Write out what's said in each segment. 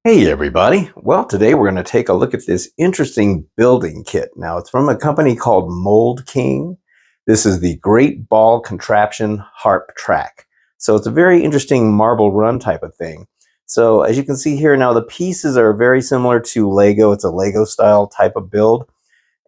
Hey everybody! Well, today we're going to take a look at this interesting building kit. Now, it's from a company called Mould King. This is the Great Ball Contraption Harp Track. So it's a very interesting marble run type of thing. So as you can see here now, the pieces are very similar to Lego. It's a Lego style type of build.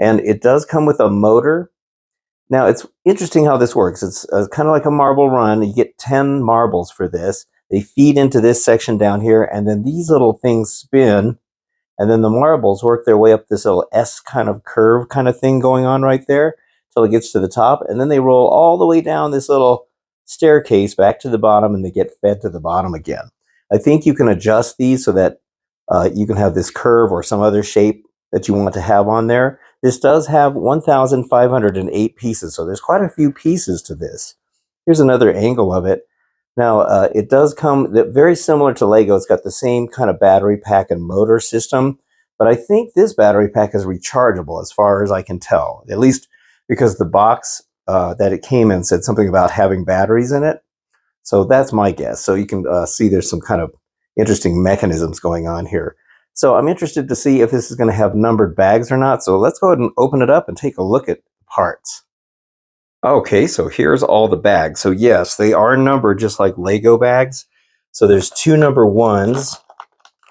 And it does come with a motor. Now, it's interesting how this works. It's kind of like a marble run. You get 10 marbles for this. They feed into this section down here, and then these little things spin, and then the marbles work their way up this little S kind of curve kind of thing going on right there until it gets to the top, and then they roll all the way down this little staircase back to the bottom, and they get fed to the bottom again. I think you can adjust these so that you can have this curve or some other shape that you want to have on there. This does have 1,508 pieces, so there's quite a few pieces to this. Here's another angle of it. Now, it does come very similar to Lego. It's got the same kind of battery pack and motor system, but I think this battery pack is rechargeable as far as I can tell, at least because the box that it came in said something about having batteries in it. So that's my guess. So you can see there's some kind of interesting mechanisms going on here. So I'm interested to see if this is going to have numbered bags or not. So let's go ahead and open it up and take a look at parts. Okay, so here's all the bags. So yes, they are numbered just like Lego bags. So there's two number ones.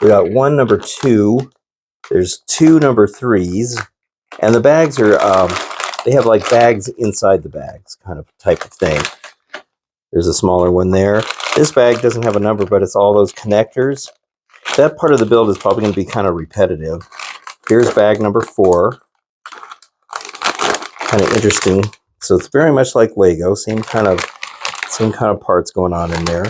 We got one number two. There's two number threes. And the bags are, they have like bags inside the bags kind of type of thing. There's a smaller one there. This bag doesn't have a number, but it's all those connectors. That part of the build is probably going to be kind of repetitive. Here's bag number 4. Kind of interesting. So it's very much like Lego, same kind of parts going on in there.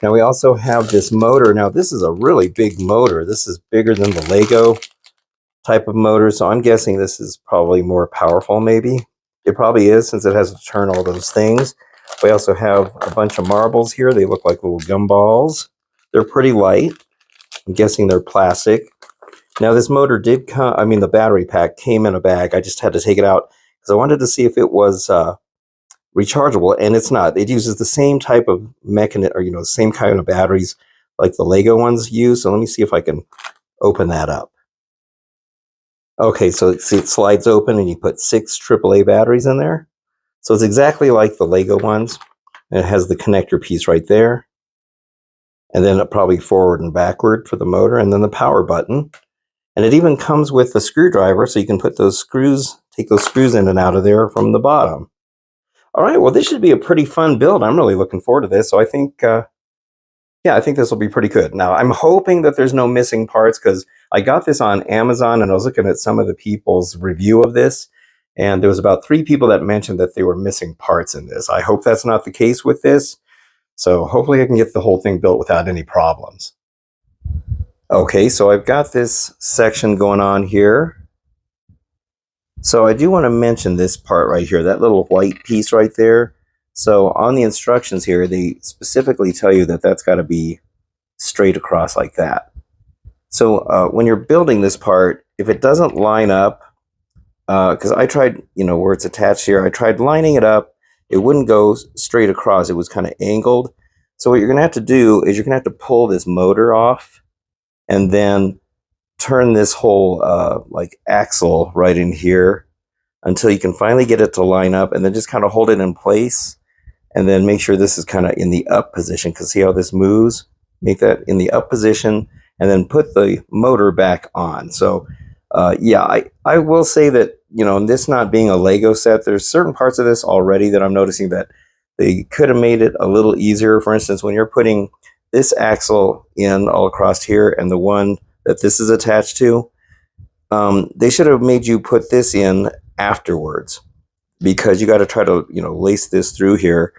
Now we also have this motor. Now this is a really big motor. This is bigger than the Lego type of motor, so I'm guessing this is probably more powerful maybe. It probably is, since it has to turn all those things. We also have a bunch of marbles here. They look like little gumballs. They're pretty light. I'm guessing they're plastic. Now this motor did come, I mean the battery pack came in a bag. I just had to take it out because I wanted to see if it was rechargeable, and it's not. It uses the same type of mechanism, or same kind of batteries like the Lego ones use. So let me see if I can open that up. Okay, so see, it slides open and you put 6 AAA batteries in there. So it's exactly like the Lego ones. And it has the connector piece right there. And then probably forward and backward for the motor, and then the power button. And it even comes with a screwdriver, so you can put those screws, take those screws in and out of there from the bottom. All right, well, this should be a pretty fun build. I'm really looking forward to this. So I think, yeah, I think this will be pretty good. Now, I'm hoping that there's no missing parts, because I got this on Amazon, and I was looking at some of the people's review of this, and there was about 3 people that mentioned that they were missing parts in this. I hope that's not the case with this. So hopefully I can get the whole thing built without any problems. Okay, so I've got this section going on here. So I do want to mention this part right here, that little white piece right there. So on the instructions here, they specifically tell you that that's got to be straight across like that. So when you're building this part, if it doesn't line up, because I tried, where it's attached here, I tried lining it up. It wouldn't go straight across. It was kind of angled. So what you're going to have to do is you're going to have to pull this motor off and then turn this whole like axle right in here until you can finally get it to line up, and then just kind of hold it in place, and then make sure this is kind of in the up position, because see how this moves? Make that in the up position, and then put the motor back on. So yeah, I will say that, this not being a Lego set, there's certain parts of this already that I'm noticing that they could have made it a little easier. For instance, when you're putting this axle in all across here and the one that this is attached to, they should have made you put this in afterwards, because you got to try to, lace this through here.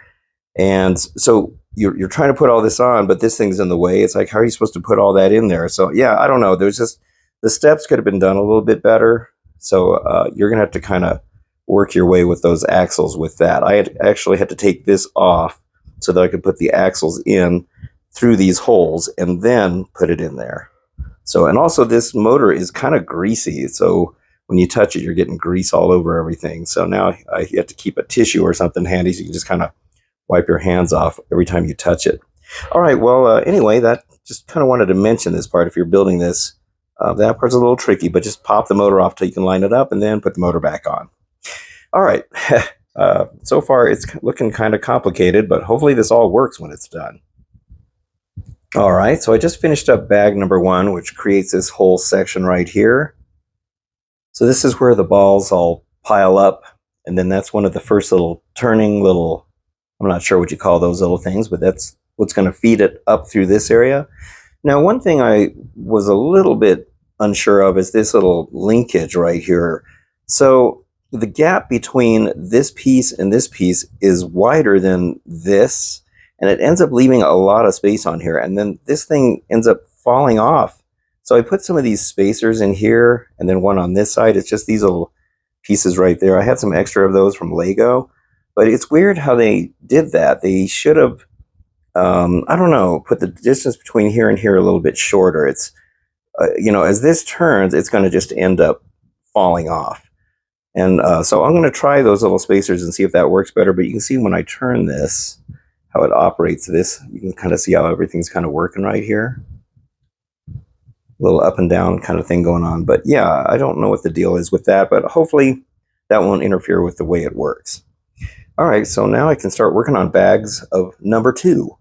And so you're trying to put all this on, but this thing's in the way. It's like, how are you supposed to put all that in there? So yeah, I don't know. There's just, the steps could have been done a little bit better. So you're going to have to kind of work your way with those axles with that. I actually had to take this off so that I could put the axles in through these holes and then put it in there. So, and also this motor is kind of greasy. So when you touch it, you're getting grease all over everything. So now I have to keep a tissue or something handy so you can just kind of wipe your hands off every time you touch it. All right, well, anyway, that just kind of wanted to mention this part. If you're building this, that part's a little tricky, but just pop the motor off till you can line it up and then put the motor back on. All right. So far, it's looking kind of complicated, but hopefully this all works when it's done. All right, so I just finished up bag number 1, which creates this whole section right here. So this is where the balls all pile up, and then that's one of the first little turning little, I'm not sure what you call those little things, but that's what's going to feed it up through this area. Now, one thing I was a little bit unsure of is this little linkage right here. So the gap between this piece and this piece is wider than this, and it ends up leaving a lot of space on here, and then this thing ends up falling off. So I put some of these spacers in here, and then one on this side. It's just these little pieces right there. I had some extra of those from Lego, but it's weird how they did that. They should have, I don't know, put the distance between here and here a little bit shorter. It's, you know, as this turns, it's going to just end up falling off. And so I'm going to try those little spacers and see if that works better. But you can see when I turn this, how it operates this. You can kind of see how everything's kind of working right here. A little up and down kind of thing going on. But yeah, I don't know what the deal is with that, but hopefully that won't interfere with the way it works. All right, so now I can start working on bags of number 2.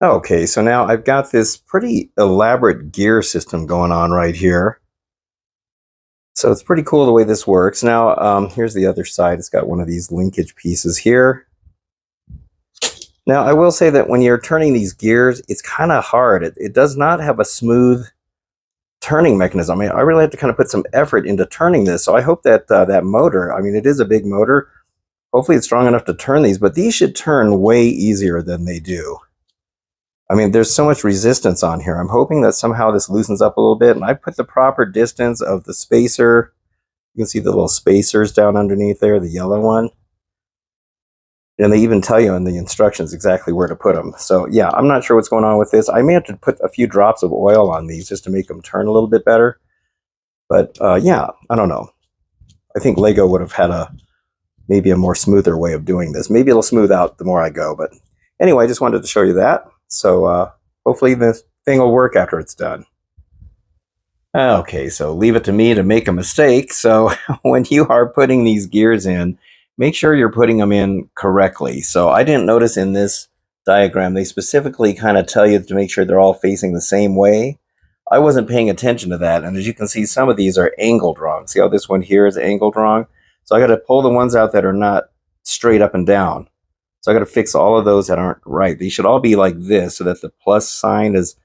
Okay, so now I've got this pretty elaborate gear system going on right here. So it's pretty cool the way this works. Now, here's the other side. It's got one of these linkage pieces here. Now, I will say that when you're turning these gears, it's kind of hard. It does not have a smooth turning mechanism. I mean, I really have to kind of put some effort into turning this. So I hope that that motor, I mean, it is a big motor. Hopefully it's strong enough to turn these, but these should turn way easier than they do. I mean, there's so much resistance on here. I'm hoping that somehow this loosens up a little bit, and I put the proper distance of the spacer. You can see the little spacers down underneath there, the yellow one. And they even tell you in the instructions exactly where to put them. So yeah, I'm not sure what's going on with this. I may have to put a few drops of oil on these just to make them turn a little bit better. But yeah, I don't know. I think Lego would have had maybe a more smoother way of doing this. Maybe it'll smooth out the more I go. But anyway, I just wanted to show you that. So hopefully this thing will work after it's done. Okay, so leave it to me to make a mistake. So when you are putting these gears in, make sure you're putting them in correctly. So I didn't notice in this diagram, they specifically kind of tell you to make sure they're all facing the same way. I wasn't paying attention to that. And as you can see, some of these are angled wrong. See how this one here is angled wrong? So I got to pull the ones out that are not straight up and down. So I got to fix all of those that aren't right. They should all be like this so that the plus sign is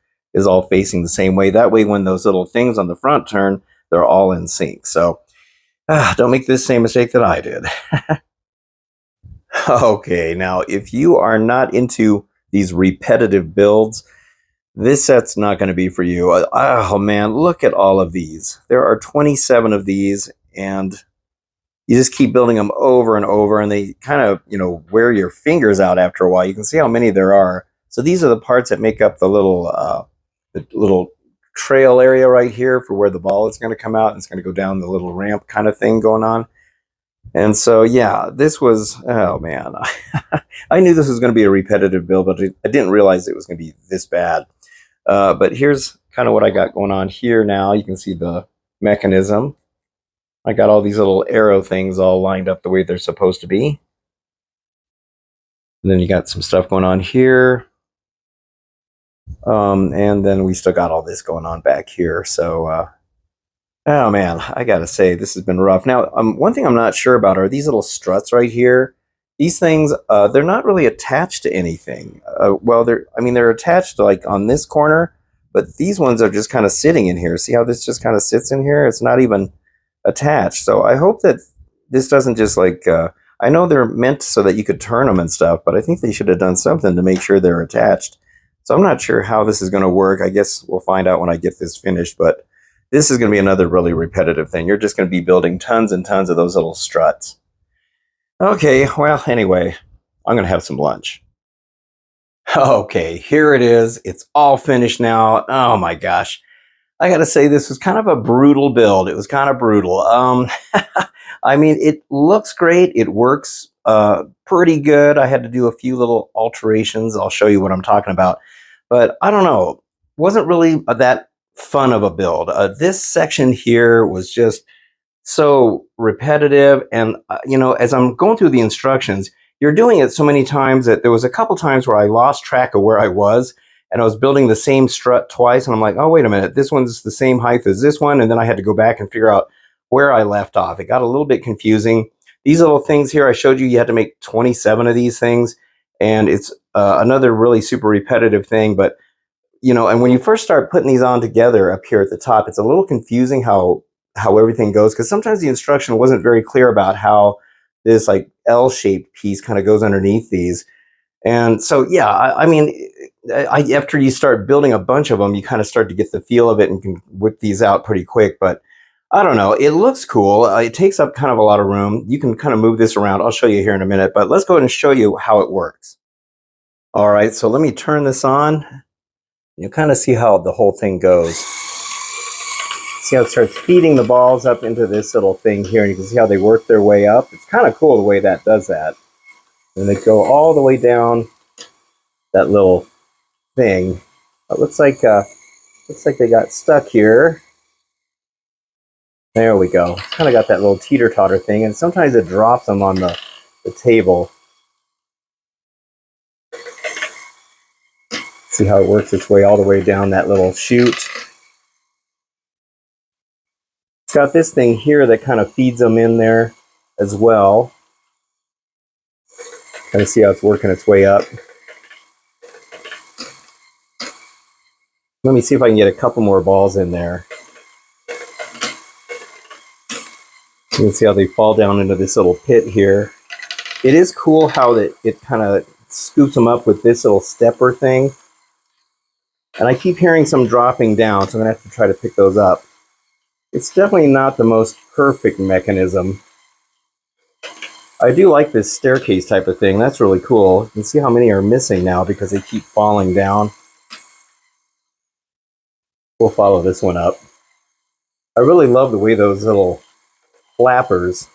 all facing the same way. That way, when those little things on the front turn, they're all in sync. So don't make this same mistake that I did. Okay, now if you are not into these repetitive builds, this set's not going to be for you. Oh man, look at all of these. There are 27 of these, and you just keep building them over and over, and they kind of, you know, wear your fingers out after a while. You can see how many there are. So these are the parts that make up the little trail area right here for where the ball is going to come out, and it's going to go down the little ramp kind of thing going on. And so, yeah, this was, oh man, I knew this was going to be a repetitive build, but I didn't realize it was going to be this bad. But here's kind of what I got going on here now. You can see the mechanism. I got all these little arrow things all lined up the way they're supposed to be. And then you got some stuff going on here. And then we still got all this going on back here. So, oh man, I gotta say, this has been rough. Now, one thing I'm not sure about are these little struts right here. These things, they're not really attached to anything. Well, they're attached to, like on this corner, but these ones are just kind of sitting in here. See how this just kind of sits in here? It's not even attached. So I hope that this doesn't just like, I know they're meant so that you could turn them and stuff, but I think they should have done something to make sure they're attached. So I'm not sure how this is going to work. I guess we'll find out when I get this finished, but this is going to be another really repetitive thing. You're just going to be building tons and tons of those little struts. Okay, well, anyway, I'm going to have some lunch. Okay, here it is. It's all finished now. Oh my gosh. I got to say, this was kind of a brutal build. It was kind of brutal. I mean, it looks great. It works pretty good. I had to do a few little alterations. I'll show you what I'm talking about. but I don't know, wasn't really that fun of a build. This section here was just so repetitive, and you know, as I'm going through the instructions, you're doing it so many times that there was a couple times where I lost track of where I was, and I was building the same strut twice, and I'm like, oh, wait a minute, this one's the same height as this one, and then I had to go back and figure out where I left off. It got a little bit confusing. These little things here, I showed you, you had to make 27 of these things, and it's another really super repetitive thing, but you know, and when you first start putting these on together up here at the top, it's a little confusing how everything goes, because sometimes the instruction wasn't very clear about how this like L-shaped piece kind of goes underneath these. And so, yeah, I mean, after you start building a bunch of them, you kind of start to get the feel of it and can whip these out pretty quick. But I don't know, it looks cool. It takes up kind of a lot of room. You can kind of move this around. I'll show you here in a minute, but let's go ahead and show you how it works. All right, so let me turn this on. You'll kind of see how the whole thing goes. See how it starts feeding the balls up into this little thing here, and you can see how they work their way up. It's kind of cool the way that does that. And they go all the way down that little thing. It looks like they got stuck here. There we go. It's kind of got that little teeter-totter thing, and sometimes it drops them on the table. See how it works its way all the way down that little chute. It's got this thing here that kind of feeds them in there as well. Kind of see how it's working its way up. Let me see if I can get a couple more balls in there. You can see how they fall down into this little pit here. It is cool how it kind of scoops them up with this little stepper thing. And I keep hearing some dropping down, so I'm going to have to try to pick those up. It's definitely not the most perfect mechanism. I do like this staircase type of thing. That's really cool. You can see how many are missing now because they keep falling down. We'll follow this one up. I really love the way those little flappers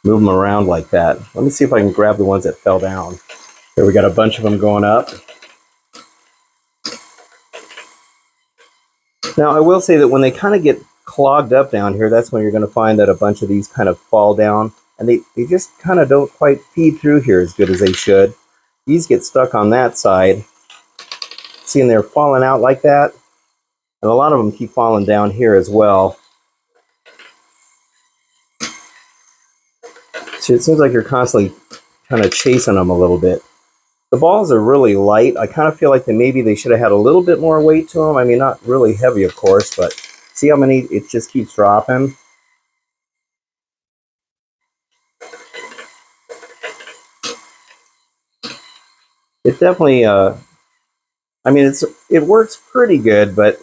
move them around like that. Let me see if I can grab the ones that fell down. Here we got a bunch of them going up. Now I will say that when they kind of get clogged up down here, that's when you're going to find that a bunch of these kind of fall down, and they just kind of don't quite feed through here as good as they should. These get stuck on that side. Seeing they're falling out like that, and a lot of them keep falling down here as well. So it seems like you're constantly kind of chasing them a little bit. The balls are really light. I kind of feel like maybe they should have had a little bit more weight to them. I mean, not really heavy, of course, but see how many it just keeps dropping? It definitely, I mean, it works pretty good, but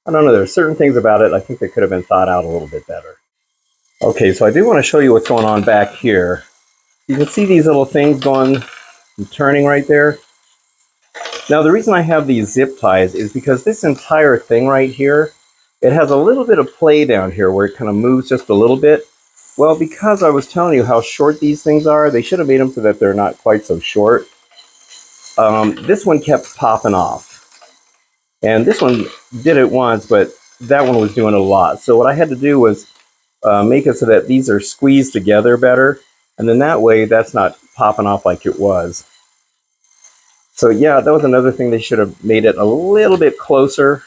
I don't know. There are certain things about it I think that could have been thought out a little bit better. Okay, so I do want to show you what's going on back here. You can see these little things going and turning right there. Now, the reason I have these zip ties is because this entire thing right here, it has a little bit of play down here where it kind of moves just a little bit. Well, because I was telling you how short these things are, they should have made them so that they're not quite so short. This one kept popping off. And this one did it once, but that one was doing it a lot. So what I had to do was make it so that these are squeezed together better. And then that way, that's not popping off like it was. So yeah, that was another thing. They should have made it a little bit closer.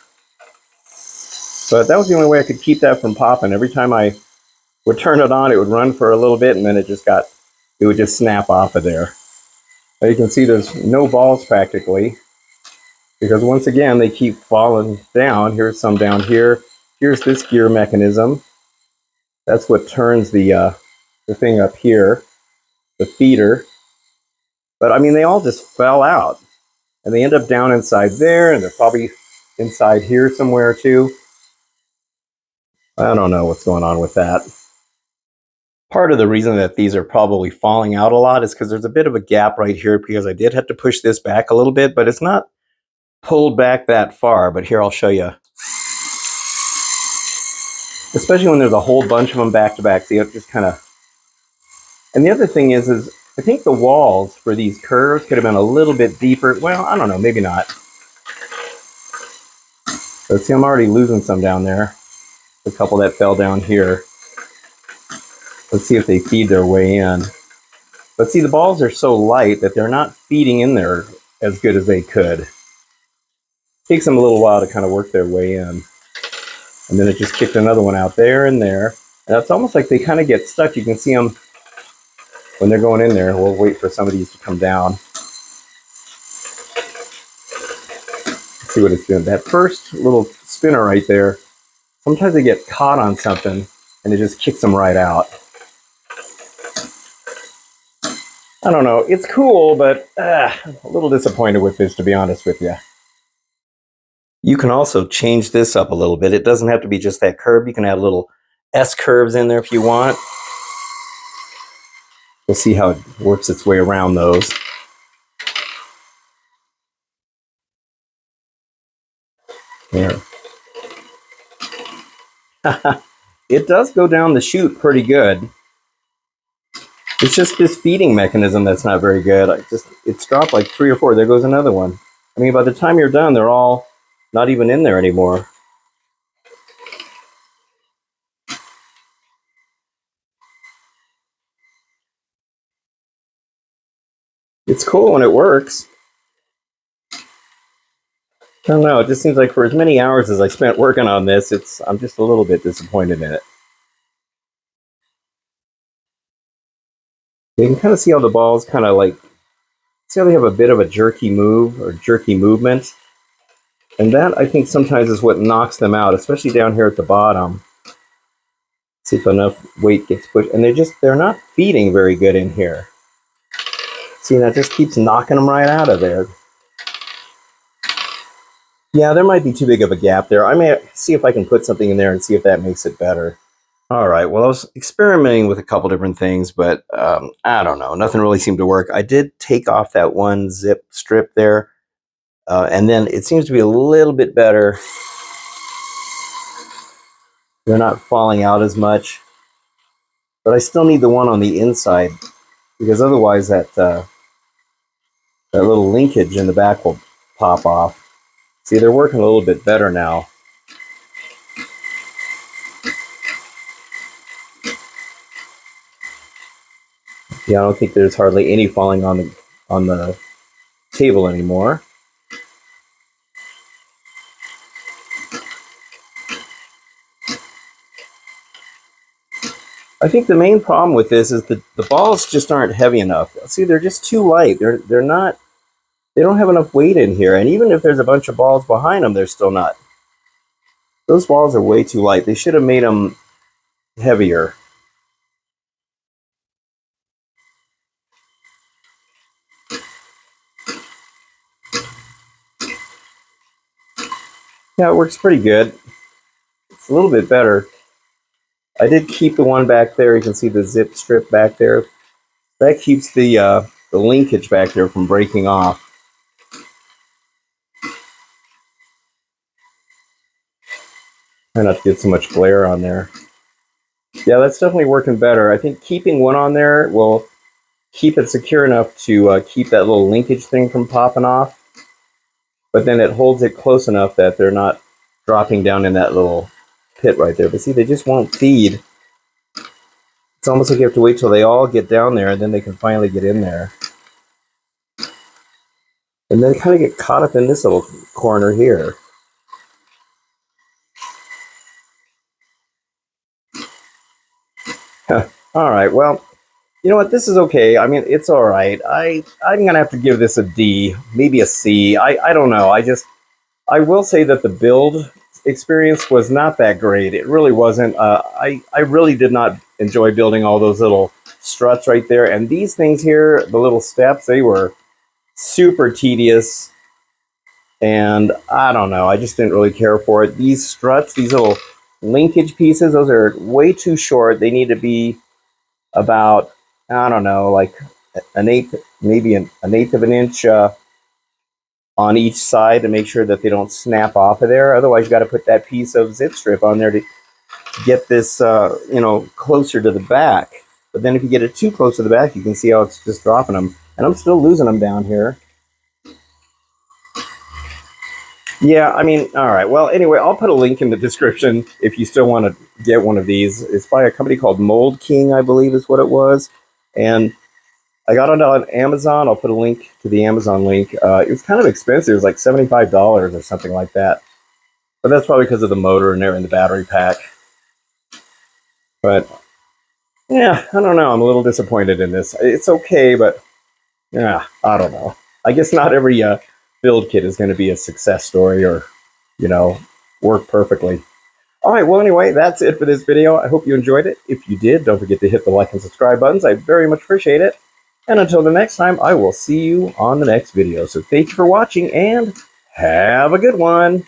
But that was the only way I could keep that from popping. Every time I would turn it on, it would run for a little bit, and then it would just snap off of there. Now you can see there's no balls practically, because once again, they keep falling down. Here's some down here. Here's this gear mechanism. That's what turns the thing up here, the feeder. But I mean, they all just fell out. And they end up down inside there, and they're probably inside here somewhere too. I don't know what's going on with that. Part of the reason that these are probably falling out a lot is because there's a bit of a gap right here, because I did have to push this back a little bit, but it's not pulled back that far. But here, I'll show you. Especially when there's a whole bunch of them back to back. See, it just kind of... And the other thing is I think the walls for these curves could have been a little bit deeper. Well, I don't know, maybe not. So see, I'm already losing some down there. A couple that fell down here. Let's see if they feed their way in. But see, the balls are so light that they're not feeding in there as good as they could. It takes them a little while to kind of work their way in. And then it just kicked another one out there and there. And it's almost like they kind of get stuck. You can see them when they're going in there. We'll wait for some of these to come down. Let's see what it's doing. That first little spinner right there, sometimes they get caught on something and it just kicks them right out. I don't know. It's cool, but a little disappointed with this, to be honest with you. You can also change this up a little bit. It doesn't have to be just that curve. You can add little S curves in there if you want. We'll see how it works its way around those. There. It does go down the chute pretty good. It's just this feeding mechanism that's not very good. It's dropped like 3 or 4. There goes another one. I mean, by the time you're done, they're all not even in there anymore. It's cool when it works. I don't know. It just seems like for as many hours as I spent working on this, I'm just a little bit disappointed in it. You can kind of see how the balls kind of like, see how they have a bit of a jerky move or jerky movement? And that, I think, sometimes is what knocks them out, especially down here at the bottom. See if enough weight gets pushed. And they're not feeding very good in here. See, that just keeps knocking them right out of there. Yeah, there might be too big of a gap there. I may see if I can put something in there and see if that makes it better. All right, well, I was experimenting with a couple different things, but I don't know. Nothing really seemed to work. I did take off that one zip strip there, and then it seems to be a little bit better. They're not falling out as much, but I still need the one on the inside, because otherwise that little linkage in the back will pop off. See, they're working a little bit better now. Yeah, I don't think there's hardly any falling on the table anymore. I think the main problem with this is that the balls just aren't heavy enough. See, they're just too light. They're not. They don't have enough weight in here, and even if there's a bunch of balls behind them, they're still not. Those balls are way too light. They should have made them heavier. Yeah, it works pretty good. It's a little bit better. I did keep the one back there. You can see the zip strip back there. That keeps the linkage back there from breaking off. Try not to get so much glare on there. Yeah, that's definitely working better. I think keeping one on there will keep it secure enough to keep that little linkage thing from popping off. But then it holds it close enough that they're not dropping down in that little pit right there. But see, they just won't feed. It's almost like you have to wait till they all get down there and then they can finally get in there. And then kind of get caught up in this little corner here. All right, well, you know what? This is okay. I mean, it's all right. I'm going to have to give this a D, maybe a C. I don't know. I will say that the build experience was not that great. It really wasn't. I really did not enjoy building all those little struts right there. And these things here, the little steps, they were super tedious. And I don't know. I just didn't really care for it. These struts, these little linkage pieces, those are way too short. They need to be about, I don't know, like an eighth, maybe an eighth of an inch on each side to make sure that they don't snap off of there. Otherwise, you got to put that piece of zip strip on there to get this, closer to the back. But then if you get it too close to the back, you can see how it's just dropping them. And I'm still losing them down here. Yeah, I mean, all right. Well, anyway, I'll put a link in the description if you still want to get one of these. It's by a company called Mould King, I believe is what it was. And I got it on Amazon. I'll put a link to the Amazon link. It was kind of expensive. It was like $75 or something like that. But that's probably because of the motor and there in the battery pack. But yeah, I don't know. I'm a little disappointed in this. It's okay, but yeah, I don't know. I guess not every build kit is going to be a success story or, you know, work perfectly. All right, well, anyway, that's it for this video. I hope you enjoyed it. If you did, don't forget to hit the like and subscribe buttons. I very much appreciate it. And until the next time, I will see you on the next video. So thank you for watching and have a good one.